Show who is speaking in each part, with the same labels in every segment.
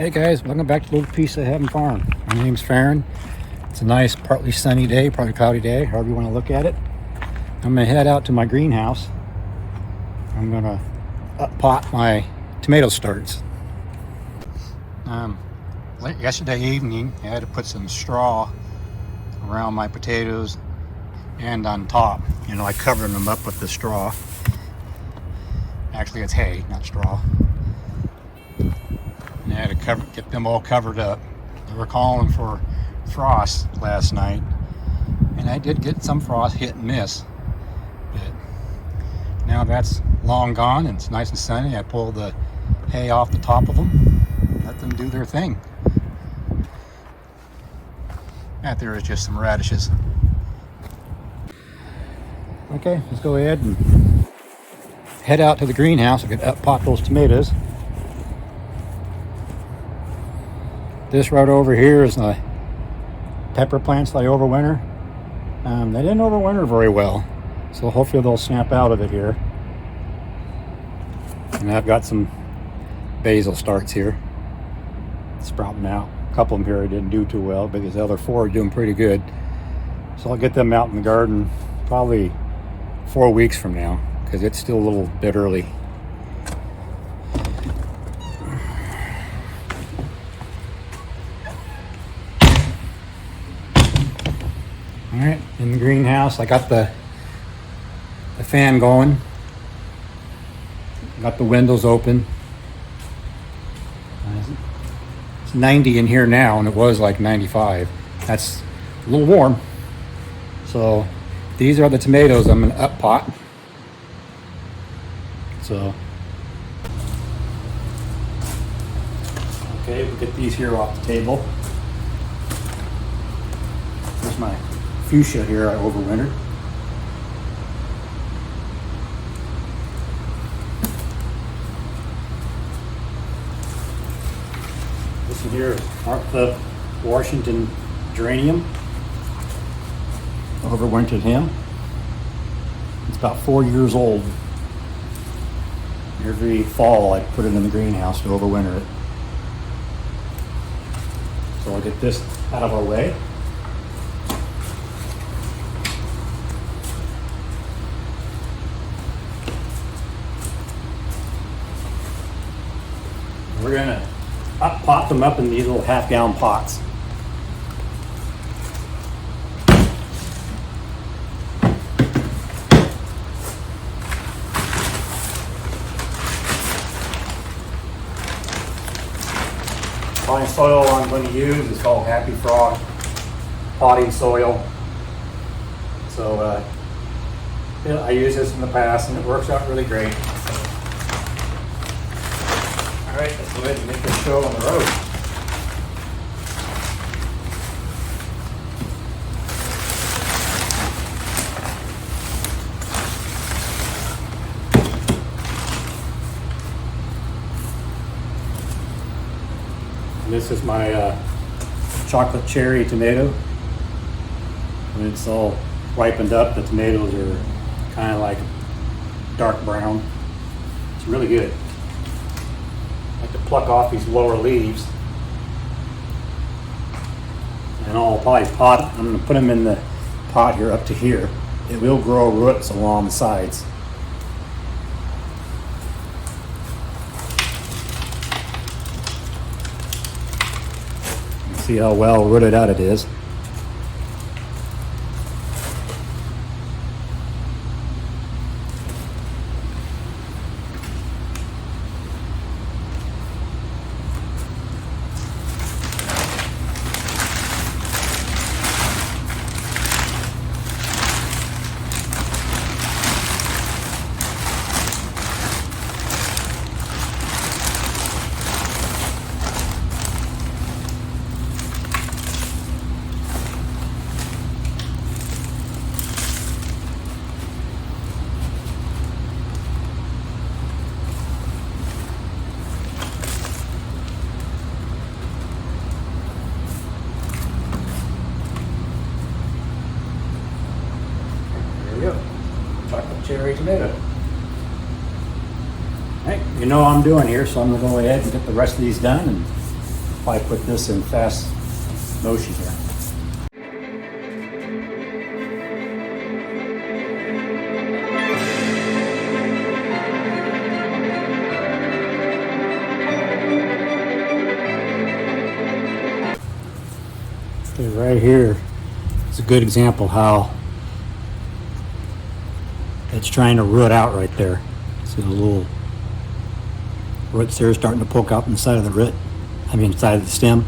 Speaker 1: Hey guys, welcome back to Little Piece of Heaven Farm. My name's Farron. It's a nice partly sunny day, partly cloudy day, however you want to look at it. I'm going to head out to my greenhouse. I'm going to pot my tomato starts. Yesterday evening I had to put some straw around my potatoes and on top. You know, I covered them up with the straw. Actually it's hay, not straw. And I had to get them all covered up. They were calling for frost last night, and I did get some frost, hit and miss. But now that's long gone and it's nice and sunny. I pulled the hay off the top of them, let them do their thing. That there is just some radishes. Okay, let's go ahead and head out to the greenhouse. I could up pot those tomatoes. This right over here is the pepper plants that I overwinter. They didn't overwinter very well, so hopefully they'll snap out of it here. And I've got some basil starts here sprouting out. A couple of them here I didn't do too well, but these other four are doing pretty good. So I'll get them out in the garden probably 4 weeks from now, because it's still a little bit early. All right, in the greenhouse, I got the fan going. Got the windows open. It's 90 in here now, and it was like 95. That's a little warm. So these are the tomatoes I'm gonna up pot. So, okay, we'll get these here off the table. Here's my fuchsia here I overwintered. This one here is Martha Washington geranium. Overwintered him. It's about 4 years old. Every fall I put it in the greenhouse to overwinter it. So I'll get this out of our way. We're gonna pot them up in these little half-gallon pots. Fine soil I'm going to use is called Happy Frog potting soil. So I used this in the past and it works out really great. All right, let's go ahead and make this show on the road. And this is my chocolate cherry tomato. When it's all ripened up, the tomatoes are kind of like dark brown. It's really good. I like to pluck off these lower leaves, and I'll probably pot. I'm going to put them in the pot here up to here. It will grow roots along the sides. See how well rooted out it is. Chocolate cherry tomato. Hey, you know what I'm doing here, so I'm gonna go ahead and get the rest of these done and Probably put this in fast motion here. Okay, right here is a good example how it's trying to root out right there. See the little roots there starting to poke out inside of the root. Inside of the stem.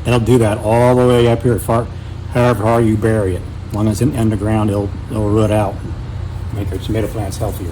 Speaker 1: It'll do that all the way up here, however hard you bury it. As long as it's in the ground, it'll root out, make your tomato plants healthier.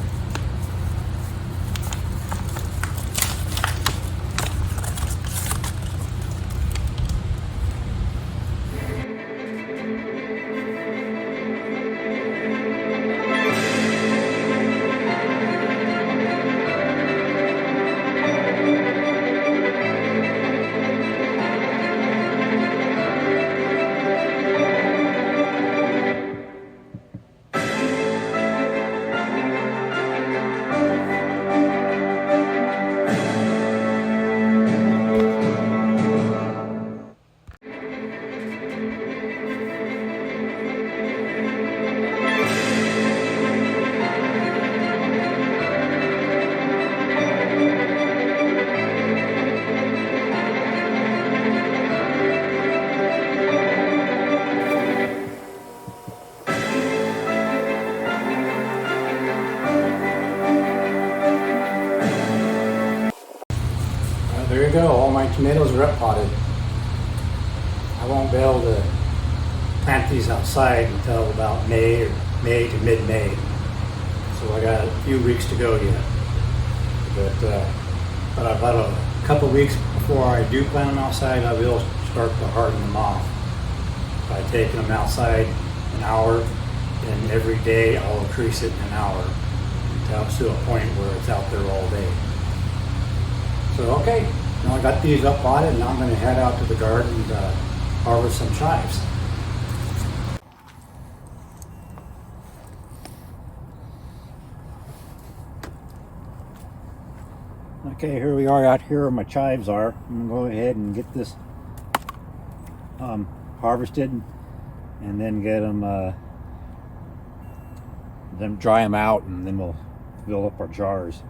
Speaker 1: There you go, all my tomatoes are up potted. I won't be able to plant these outside until about May to mid-May. So I got a few weeks to go yet. But about a couple weeks before I do plant them outside, I will start to harden them off by taking them outside an hour, and every day I'll increase it an hour until it's to a point where it's out there all day. So okay, now I got these up potted, and now I'm going to head out to the garden and harvest some chives. Okay, here we are out here where my chives are. I'm going to go ahead and get this harvested, and then get them, then dry them out, and then we'll fill up our jars.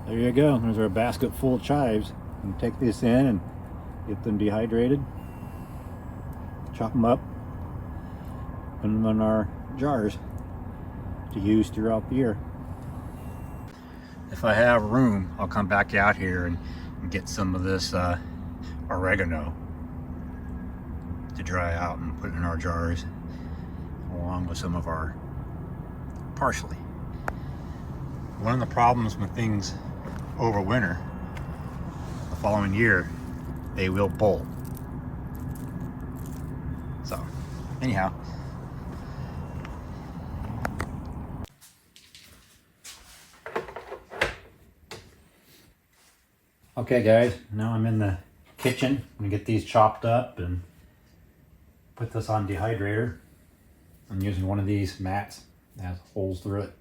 Speaker 1: There you go. There's our basket full of chives. You can take this in and get them dehydrated, chop them up, put them in our jars to use throughout the year. If I have room, I'll come back out here and get some of this oregano to dry out and put in our jars, along with some of our parsley. One of the problems with things over winter, the following year, they will bolt. So, anyhow. Okay guys, now I'm in the kitchen. I'm gonna get these chopped up and Put this on dehydrator. I'm using one of these mats that has holes through it.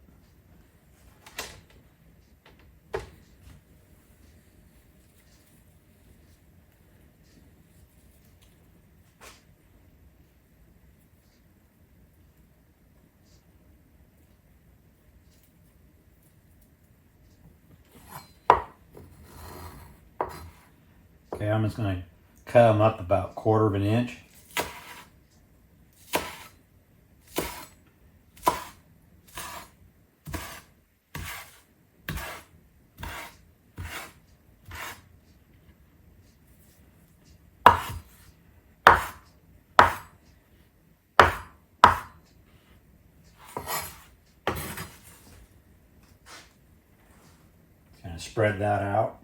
Speaker 1: Okay, I'm just going to cut them up about 1/4 of an inch. Kind of spread that out.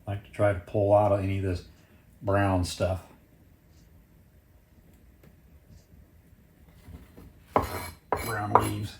Speaker 1: I like to try to pull out any of this brown stuff. Brown leaves.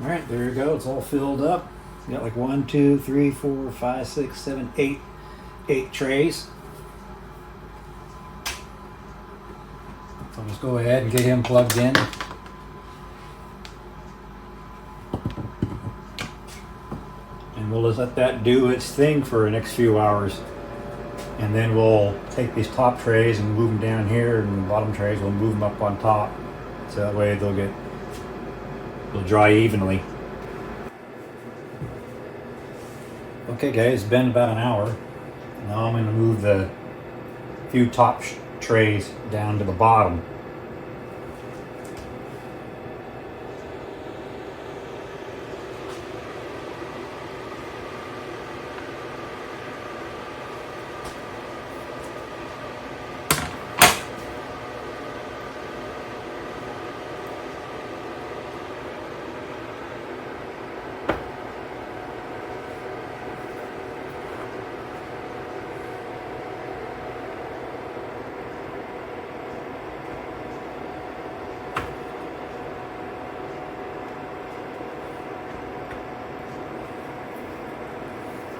Speaker 1: Alright, there you go. It's all filled up. You got like 1, 2, 3, 4, 5, 6, 7, 8. 8 trays. So I'll just go ahead and get him plugged in. And we'll just let that do its thing for the next few hours. And then we'll take these top trays and move them down here, and the bottom trays we'll move them up on top. So that way they'll dry evenly. Okay guys, it's been about an hour. Now I'm going to move the few top trays down to the bottom.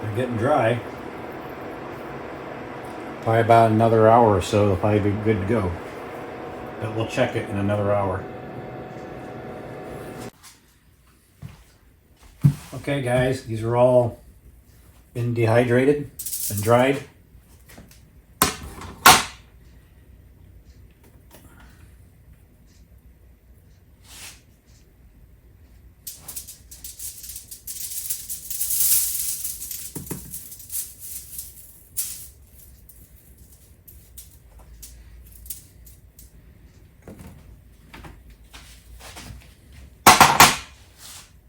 Speaker 1: They're getting dry. Probably about another hour or so, they'll probably be good to go. but we'll check it in another hour. Okay guys, these are all been dehydrated and dried.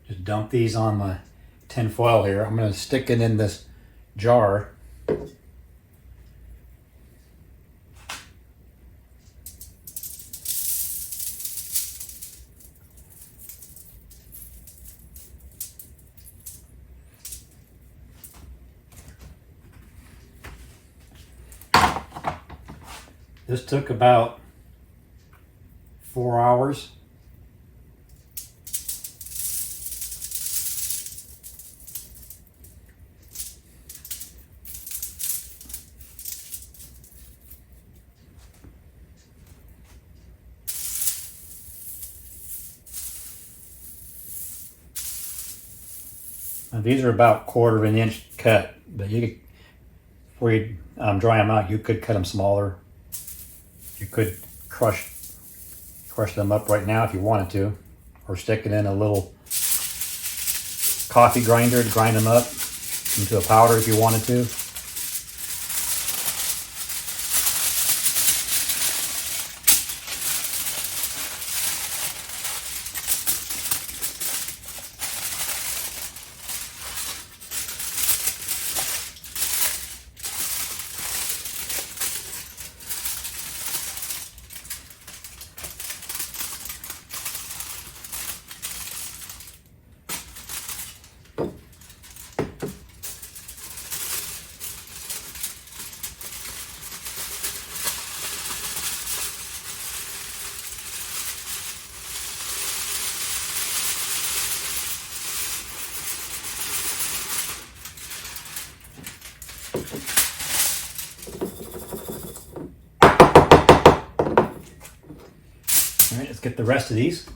Speaker 1: Just dump these on my tin foil here. I'm going to stick it in this jar. This took about 4 hours. Now these are about 1/4 inch cut, but you could, before you dry them out, you could cut them smaller. You could crush them up right now if you wanted to, or stick it in a little coffee grinder to grind them up into a powder if you wanted to. All right, let's get the rest of these.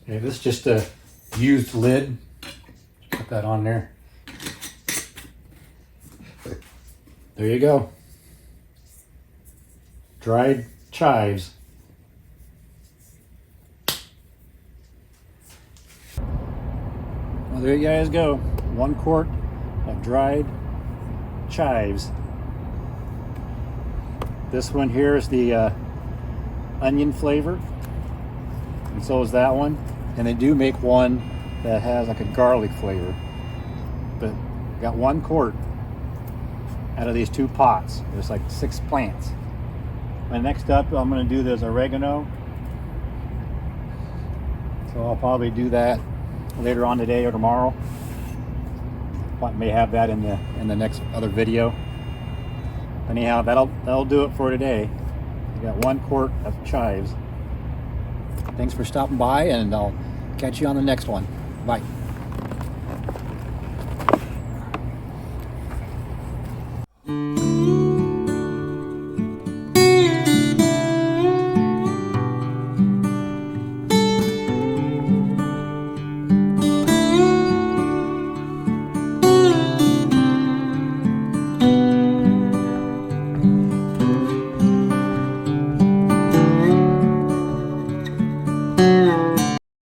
Speaker 1: Okay, this is just a used lid. Put that on there. There you go. Dried chives. Well, there you guys go. 1 quart of dried chives. This one here is the onion flavor, and so is that one. And they do make one that has like a garlic flavor. But got 1 quart out of these 2 pots. There's like 6 plants. And next up, I'm going to do this oregano. So I'll probably do that later on today or tomorrow. I may have that in the next other video. Anyhow, that'll do it for today. We got 1 quart of chives. Thanks for stopping by, and I'll catch you on the next one. Bye.